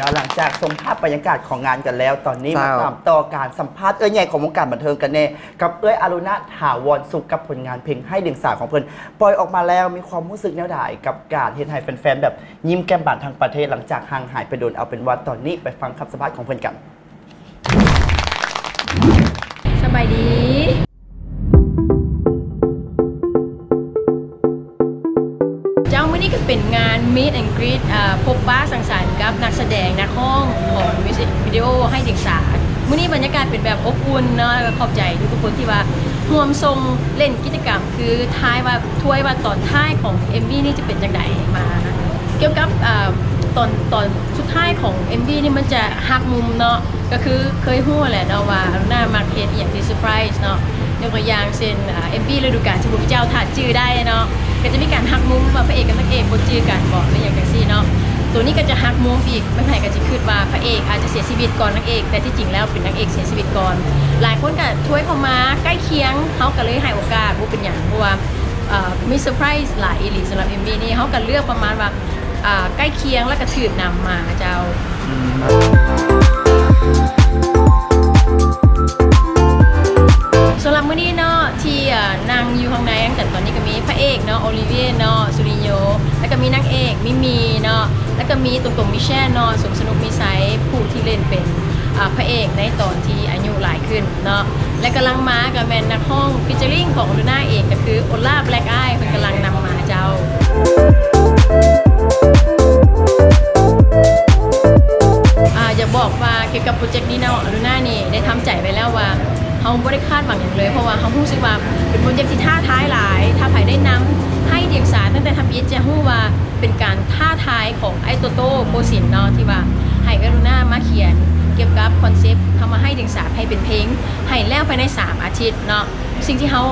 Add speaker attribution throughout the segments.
Speaker 1: นาะหลังจากชมภาพบรรยากาศของงานกันแล้วตอนนี้มาตามต่อการสัมภาษณ์ใหญ่ของวงการบันเทิงกันแน่กับอารุณะถาวรสุขกับผลงานเพลงให้เดียงสาของเพิ่นปล่อยออกมาแล้วมีความรู้สึกแนวใดกับการเฮ็ดให้แฟนๆแบบยิ้มแก้มบานทางประเทศหลังจากห่างหายไปโดนเอาเป็นว่าตอนนี้ไปฟังคำสัมภาษณ์ของเพิ่นกัน
Speaker 2: สบายดีเจ้ามื้อนี้ก็เป็นงาน Meet and Greet พบปะสังสรรค์กับนักแสดงนักร้องของมิวสิกวิดีโอให้เดียงสามื้อนี้บรรยากาศเป็นแบบอบอุ่นเนาะขอบใจทุกคนที่ว่าร่วมทรงเล่นกิจกรรมคือท้ายว่าถ้วยว่าตอนท้ายของ MV นี่จะเป็นจังไดมาเกี่ยวกับตอนสุดท้ายของ MV นี่มันจะหักมุมเนาะก็คือเคยฮู้แหละเนาะว่าอรุณามาเฮ็ดอย่างที่เซอร์ไพรส์เนาะยกตัวอย่างเช่นMV ฤดูกาลที่พระเจ้าถาดจื้อได้เนาะก็จะมีการหักมุมว่าพระเอกกับนางเอกบ่จื้อกันบ่เป็นอย่างจังซี่เนาะตัวนี้ก็จะหักมุมอีกไม่ไผก็สิคิดว่าพระเอกอาจจะเสียชีวิตก่อนนางเอกแต่ที่จริงแล้วเป็นนางเอกเสียชีวิตก่อนหลายคนก็ช่วยเข้ามาใกล้เคียงเฮาก็เลยให้โอกาสบ่เป็นหยังเพราะว่ามีเซอร์ไพรส์หลายอีหลีสำหรับ MV นี้เฮาก็เลือกประมาณว่าใกล้เคียงแล้วก็ถือนำมาเจ้าสำหรับมื้อนี้เนาะที่นั่งอยู่ข้างในตั้งแต่ตอนนี้ก็มีพระเอกเนาะโอลิเวียเนาะสุริโยแล้วก็มีนางเอกมิมีเนาะแล้วก็มีตรงมิแชลเนาะสนุกมีไซส์ผู้ที่เล่นเป็นพระเอกในตอนที่อายุหลายขึ้นเนาะและกำลังมากับแมนนักห้องฟิชเจอริงของลูน่าเองก็คือโอล่าแบล็กอายเป็นกำลังนำมาเจ้าอยากบอกว่าเกี่ยวกับโปรเจกต์นี้เนาะลูน่านี่ได้ทำใจไว้แล้วว่าเขาไม่ได้คาดหวังอย่างเลยเพราะว่าเขารู้สึกว่าเป็นโปรเจกต์ที่ท้าทายหลายถ้าใครได้นำให้เดียงสาตั้งแต่ทำอีจะรู้ว่าเป็นการท้าทายของไอโตโต้โกสินเนาะที่ว่าให้กรุณามาเขียนเกี่ยวกับคอนเซปต์ทำมาให้เดียงสาให้เป็นเพลงให้แล้วภายใน3 อาทิตย์เนาะสิ่งที่เขา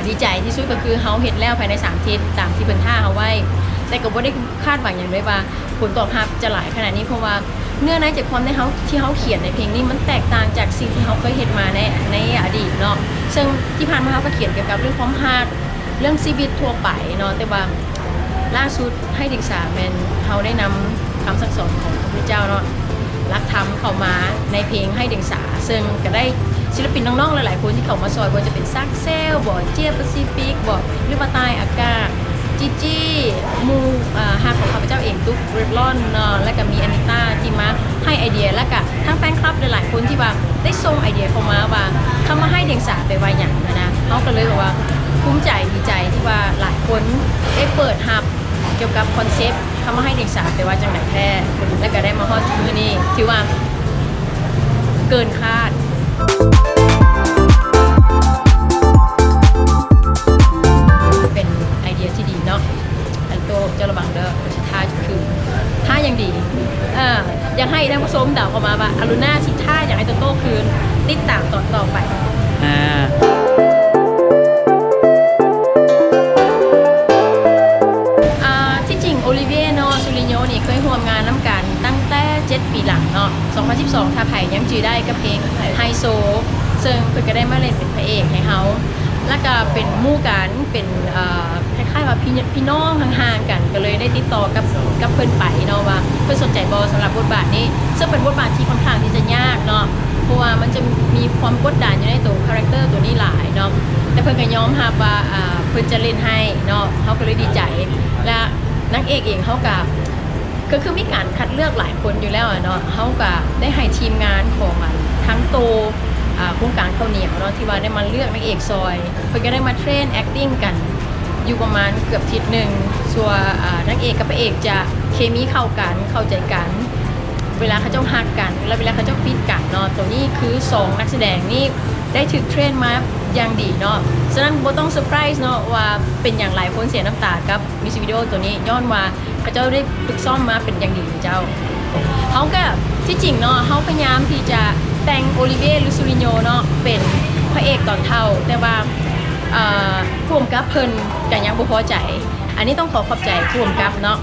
Speaker 2: ดีใจที่สุดก็คือเขาเห็นแล้วภายใน3 อาทิตย์ตามที่เป็นท่าเขาไว้แต่ก็ไม่ได้คาดหวังอย่างเลยว่าผลตอบรับจะหลายขนาดนี้เพราะว่าเนื้อในจากความที่เขาเขียนในเพลงนี้มันแตกต่างจากสิ่งที่เขาเคยเห็นมาในอดีตเนาะซึ่งที่ผ่านมาเขาก็เขียนเกี่ยวกับเรื่องความรักเรื่องชีวิตทั่วไปเนาะแต่ว่าล่าสุดให้เด็กสาวแมนเขาได้นำคำสั่งสอนของพระพุทธเจ้าเนาะรักธรรมเข้ามาในเพลงให้เด็กสาวซึ่งก็ได้ศิลปินน้องๆหลายๆคนที่เขามาซอยว่าจะเป็นซักเซลบอดเจียแปซิฟิกบอดลิปาตายอากาจีจี้มูฮาของข้าพเจ้าเองตุ๊กเรดลอนและก็มีอานิต้าที่มาให้ไอเดียและก็ทั้งแฟนคลับหลายๆคนที่ว่าได้ส่งไอเดียเข้ามาว่าเขามาให้เดียงสาไปว่าอย่างนะเขาก็เลยบอกว่าภูมิใจดีใจที่ว่าหลายคนได้เปิดฮับเกี่ยวกับคอนเซปต์เขามาให้เดียงสาไปว่าจังไหนแท้และก็ได้มาฮอดที่มื้อนี้ที่ว่าเกินคาดเป็นไอเดียที่ดีเนาะอันโตเจ้าระบังเด้อท่าคือท่ายังดีอยากให้ท่านผู้ชมเดาเข้ามาว่าอารุณาชิท่าอยากให้โตคืนติดตามตอนต่อไปที่จริงโอลิเวียเนาะซูริโญนี่เคยร่วมงานน้ำกันตั้งแต่7 ปีหลังเนาะ2012ถ้าไผ่ยังจือได้กับเพลงไฮโซซึ่งเพิ่นก็ได้มาเล่นเป็นพระเอกให้เขาแล้วก็เป็นมู่กันเป็นคล้ายๆว่าพี่น้องห่างๆกันก็เลยได้ติดต่อกับเพิ่นไปเนาะว่าเพิ่นสนใจบ่สำหรับบทบาทนี้ซึ่งเป็นบทบาทที่ค่อนข้างที่จะยากเนาะเพราะว่ามันจะมีความกดดันอยู่ในตัวคาแรคเตอร์ตัวนี้หลายเนาะแต่เพิ่นก็ยอมรับว่าเพิ่นจะเล่นให้เนาะเขาก็เลยดีใจและนางเอกเองเขาก็คือมีการคัดเลือกหลายคนอยู่แล้วเนาะเขาก็ได้ให้ทีมงานของทั้งโตโครงการข้าวเหนียวเนาะที่ว่าได้มาเลือกนางเอกซอยเพิ่นก็ได้มาเทรน acting กันอยู่ประมาณเกือบอาทิตย์หนึ่งส่วนนางเอกกับพระเอกจะเคมีเข้ากันเข้าใจกันเวลาเขาเจ้าฮักกันแล้วเวลาเขาเจ้าฟิตกันเนาะตัวนี้คือ2 นักแสดงนี่ได้ถูกเทรนมาอย่างดีเนาะฉะนั้นบ่ต้องเซอร์ไพรส์เนาะว่าเป็นอย่างไรคนเสียน้ำตากับมิวสิกวิดีโอตัวนี้ย้อนว่าเขาเจ้าได้ฝึกซ้อมมาเป็นอย่างดีเจ้าเขาก็ที่จริงเนาะเขาพยายามที่จะแต่งโอลิเวียหรือซูริโญเนาะเป็นพระเอกตอนเท่าแต่ว่าผู้กำกับเพิ่นก็ยังบ่พอใจอันนี้ต้องขอบใจผู้กำกับเนาะ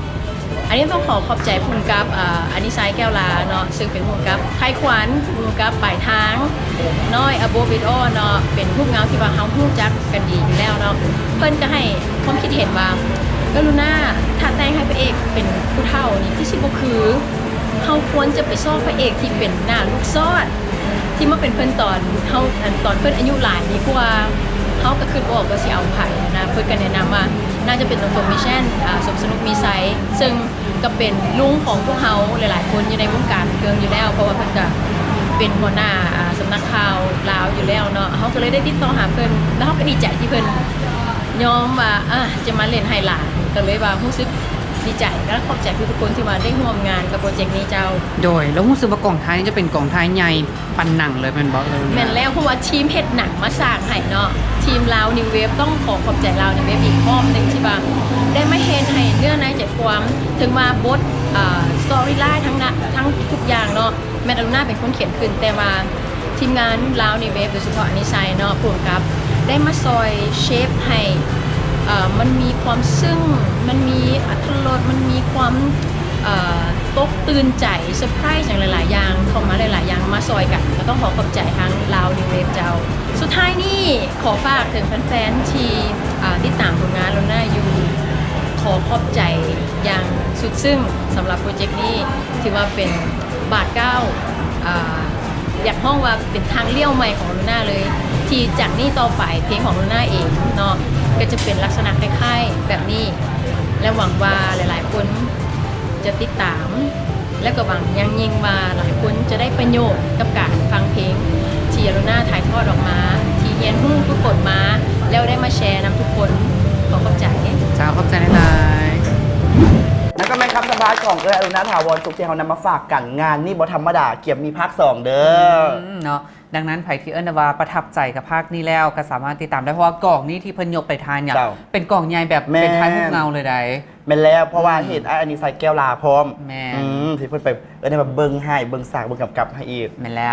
Speaker 2: อันนี้ต้องขอบใจผู้กำกับอานิสัยแก้วลาเนาะซึ่งเป็นผู้กำกับไทยขวัญผู้กำกับปลายทางน้อยอโบบิโอเนาะเป็นผู้กำกับที่ว่าเขารู้จักกันดีอยู่แล้วเนาะเพิ่นก็ให้ความคิดเห็นว่ากรุณาถ้าแต่งให้พระเอกเป็นผู้เฒ่านี่ที่สิบ่คือ เขาควรจะไปซ่อพระเอกที่เป็นหน้าลูกซ่อนที่มาเป็นเพื่อนตอนเขาตอนเพื่อนอายุหลายดีกว่าเขาก็คือบอกว่าสิเอาไผ่นะเพื่อนกันแนะนำว่าน่าจะเป็นตัวมิชชั่นสมสนุกมีไซส์ซึ่งก็เป็นลุงของพวกเขาหลายๆคนอยู่ในวงการเครื่องอยู่แล้วเพราะว่าเพื่อนก็เป็นหัวหน้าสำนักข่าวลาวอยู่แล้วเนาะเขาก็เลยได้ติดต่อหาเพื่อนแล้วเขาก็ดีใจที่เพื่อนยอมว่าจะมาเล่นไฮไลท์ก็เลยว่ารู้สึกดีใจและขอบใจทุกคนที่มาได้ร่วมงานกับโปรเจกต์นี้เจ้า
Speaker 3: โดยแล้วรู้สึกว่ากล่องท้ายนี่จะเป็นกล่องท้ายใหญ่ปันหนังเลยเป็นบอสเลย
Speaker 2: แม่นแล้วเพราะว่าทีมเฮ็ดหนังมาสร้างให้เนาะทีมลาวนิวเวฟต้องขอบใจลาวนิวเวฟอีกข้อมหนึ่งที่ว่าได้มาเห็นให้เนื้อในใจความถึงมาบทสตอรี่ไลน์ทั้งทุกอย่างเนาะแมนอลูน่าเป็นคนเขียนขึ้นแต่ว่าทีมงานลาวนิวเวฟโดยเฉพาะอันนี้ไซเนาะผู้กำกับได้มาซอยเชฟให้มันมีความซึ้งมันมีอรรถรสมันมีความตกตื่นใจเซอร์ไพรส์อย่างหลายๆอย่างเข้ามาหลายๆอย่างมาซอยกันก็ต้องขอขอบใจทั้งลาวนิวเวฟเจ้าสุดท้ายนี่ขอฝากถึงแฟนๆที่ติดตามผลงานเราหน้าอยู่ขอขอบใจอย่างสุดซึ้งสำหรับโปรเจกต์นี้ที่ว่าเป็นบาทเก้าอยากห้องว่าเป็นทางเลี้ยวใหม่ของลูน่าเลยที่จากนี้ต่อไปเพลงของลูน่าเองเนาะก็จะเป็นลักษณะคล้ายๆแบบนี้และหวังว่าหลายๆคนจะติดตามและก็หวังยังยิ่งว่าหลายคนจะได้ประโยชน์กับการฟังเพลงที่ลูน่าถ่ายทอดออกมาที่เรียนรู้ทุกคนมาแล้วได้มาแชร์นำทุกคนขอขอบใจ
Speaker 3: เจ้าขอบใจในไลน์
Speaker 1: นั่นก็เป็นคำสัมภาษณ์ของอรุณาถาวรสุขที่เขานำมาฝากกันงานนี่บธรรมดาเกี่ยวมีภาค 2เด้อ
Speaker 3: เนาะดังนั้นไผ่ที่เอิ้นว่าประทับใจกับภาคนี้แล้วก็สามารถติดตามได้เพราะว่ากล่องนี้ที่เพิ่นยกไปทานเนี่ยเป็นกล่องใหญ่แบบเป็นท้ายมุกเงาเลยได้
Speaker 1: แม่นแล้วเพราะว่าเห็นอันนี้ใส่แก้วลาพร้อม
Speaker 3: แม่
Speaker 1: ที่เพิ่นไปได้มาเบิ่งให้เบิ่งสากเบิ่งกับให้อีก
Speaker 3: แม่นแล้ว